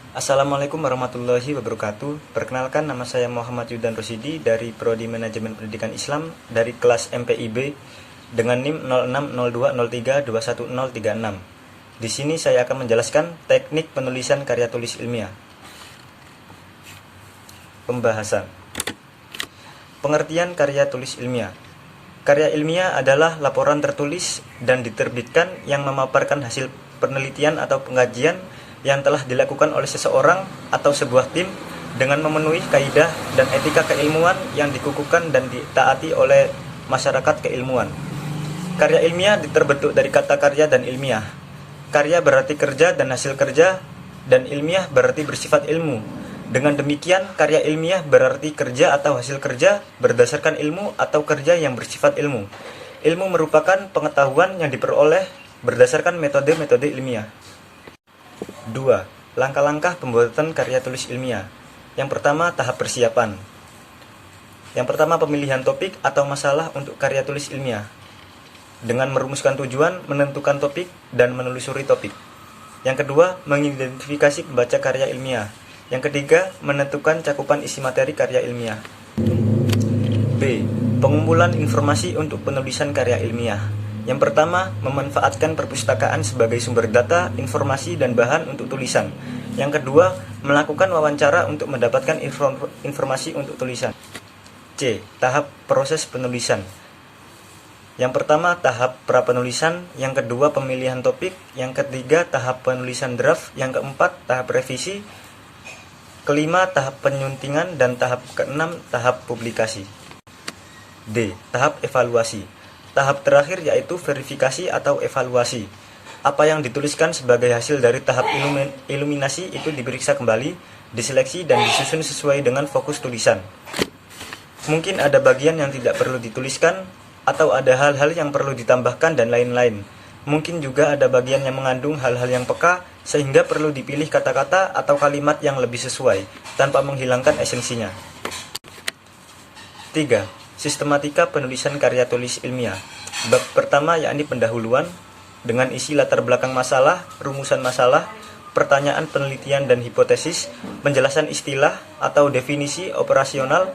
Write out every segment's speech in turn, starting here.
Assalamualaikum warahmatullahi wabarakatuh. Perkenalkan, nama saya Muhammad Yudan Rosidi dari Prodi Manajemen Pendidikan Islam dari kelas MPIB dengan NIM 060203211036. Di sini saya akan menjelaskan teknik penulisan karya tulis ilmiah. Pembahasan. Pengertian karya tulis ilmiah. Karya ilmiah adalah laporan tertulis dan diterbitkan yang memaparkan hasil penelitian atau pengkajian yang telah dilakukan oleh seseorang atau sebuah tim dengan memenuhi kaidah dan etika keilmuan yang dikukuhkan dan ditaati oleh masyarakat keilmuan. Karya ilmiah terbentuk dari kata karya dan ilmiah. Karya berarti kerja dan hasil kerja, dan ilmiah berarti bersifat ilmu. Dengan demikian, karya ilmiah berarti kerja atau hasil kerja berdasarkan ilmu atau kerja yang bersifat ilmu. Ilmu merupakan pengetahuan yang diperoleh berdasarkan metode-metode ilmiah. 2. Langkah-langkah pembuatan karya tulis ilmiah. Yang pertama, tahap persiapan. Yang pertama, pemilihan topik atau masalah untuk karya tulis ilmiah. Dengan merumuskan tujuan, menentukan topik, dan menelusuri topik. Yang kedua, mengidentifikasi pembaca karya ilmiah. Yang ketiga, menentukan cakupan isi materi karya ilmiah. B. Pengumpulan informasi untuk penulisan karya ilmiah. Yang pertama, memanfaatkan perpustakaan sebagai sumber data, informasi, dan bahan untuk tulisan. Yang kedua, melakukan wawancara untuk mendapatkan informasi untuk tulisan. C. Tahap proses penulisan. Yang pertama, tahap prapenulisan. Yang kedua, pemilihan topik. Yang ketiga, tahap penulisan draft. Yang keempat, tahap revisi. Kelima, tahap penyuntingan. Dan tahap keenam, tahap publikasi. D. Tahap evaluasi. Tahap terakhir yaitu verifikasi atau evaluasi. Apa yang dituliskan sebagai hasil dari tahap iluminasi itu diperiksa kembali, diseleksi, dan disusun sesuai dengan fokus tulisan. Mungkin ada bagian yang tidak perlu dituliskan, atau ada hal-hal yang perlu ditambahkan, dan lain-lain. Mungkin juga ada bagian yang mengandung hal-hal yang peka, sehingga perlu dipilih kata-kata atau kalimat yang lebih sesuai, tanpa menghilangkan esensinya. 3. Sistematika penulisan karya tulis ilmiah. Bab pertama yakni pendahuluan dengan isi latar belakang masalah, rumusan masalah, pertanyaan penelitian dan hipotesis, penjelasan istilah atau definisi operasional,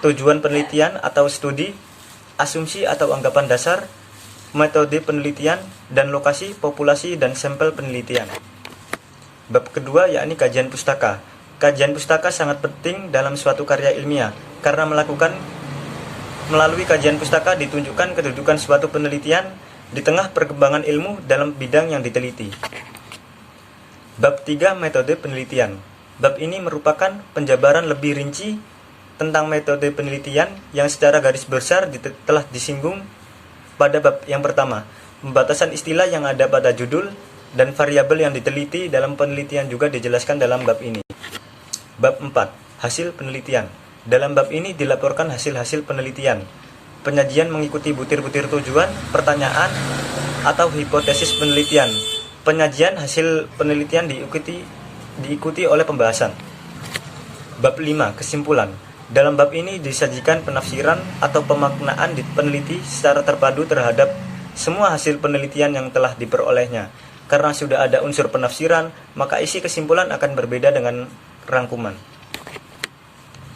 tujuan penelitian atau studi, asumsi atau anggapan dasar, metode penelitian, dan lokasi, populasi, dan sampel penelitian. Bab kedua yakni kajian pustaka. Kajian pustaka sangat penting dalam suatu karya ilmiah karena melalui kajian pustaka ditunjukkan kedudukan suatu penelitian di tengah perkembangan ilmu dalam bidang yang diteliti. Bab 3. Metode penelitian. Bab ini merupakan penjabaran lebih rinci tentang metode penelitian yang secara garis besar telah disinggung pada bab yang pertama. Pembatasan istilah yang ada pada judul dan variabel yang diteliti dalam penelitian juga dijelaskan dalam bab ini. Bab 4. Hasil penelitian. Dalam bab ini dilaporkan hasil-hasil penelitian. Penyajian mengikuti butir-butir tujuan, pertanyaan, atau hipotesis penelitian. Penyajian hasil penelitian diikuti oleh pembahasan. Bab 5. Kesimpulan. Dalam bab ini disajikan penafsiran atau pemaknaan peneliti secara terpadu terhadap semua hasil penelitian yang telah diperolehnya. Karena sudah ada unsur penafsiran, maka isi kesimpulan akan berbeda dengan rangkuman.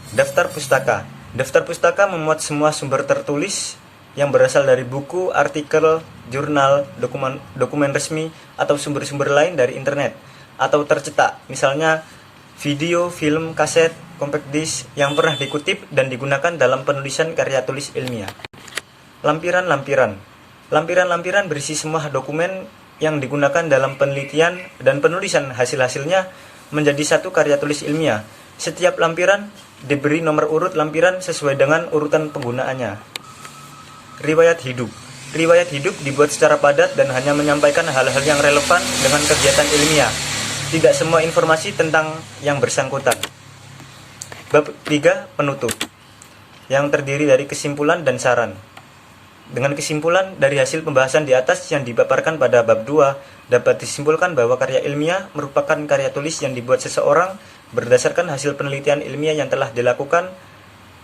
Daftar pustaka. Daftar pustaka memuat semua sumber tertulis yang berasal dari buku, artikel, jurnal, dokumen resmi, atau sumber-sumber lain dari internet atau tercetak, misalnya video, film, kaset, compact disc yang pernah dikutip dan digunakan dalam penulisan karya tulis ilmiah. Lampiran-lampiran. Lampiran-lampiran berisi semua dokumen yang digunakan dalam penelitian dan penulisan hasil-hasilnya menjadi satu karya tulis ilmiah. Setiap lampiran diberi nomor urut lampiran sesuai dengan urutan penggunaannya. Riwayat hidup. Riwayat hidup dibuat secara padat dan hanya menyampaikan hal-hal yang relevan dengan kegiatan ilmiah. Tidak semua informasi tentang yang bersangkutan. Bab 3. Penutup, yang terdiri dari kesimpulan dan saran. Dengan kesimpulan dari hasil pembahasan di atas yang dipaparkan pada bab 2, dapat disimpulkan bahwa karya ilmiah merupakan karya tulis yang dibuat seseorang berdasarkan hasil penelitian ilmiah yang telah dilakukan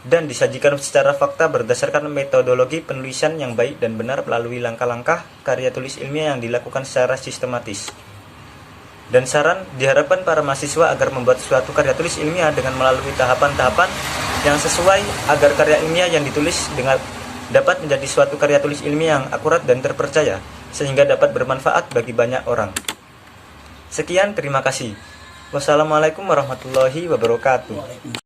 dan disajikan secara fakta berdasarkan metodologi penulisan yang baik dan benar melalui langkah-langkah karya tulis ilmiah yang dilakukan secara sistematis. Dan saran diharapkan para mahasiswa agar membuat suatu karya tulis ilmiah dengan melalui tahapan-tahapan yang sesuai agar karya ilmiah yang ditulis dengan dapat menjadi suatu karya tulis ilmiah yang akurat dan terpercaya sehingga dapat bermanfaat bagi banyak orang. Sekian, terima kasih. Wassalamualaikum warahmatullahi wabarakatuh.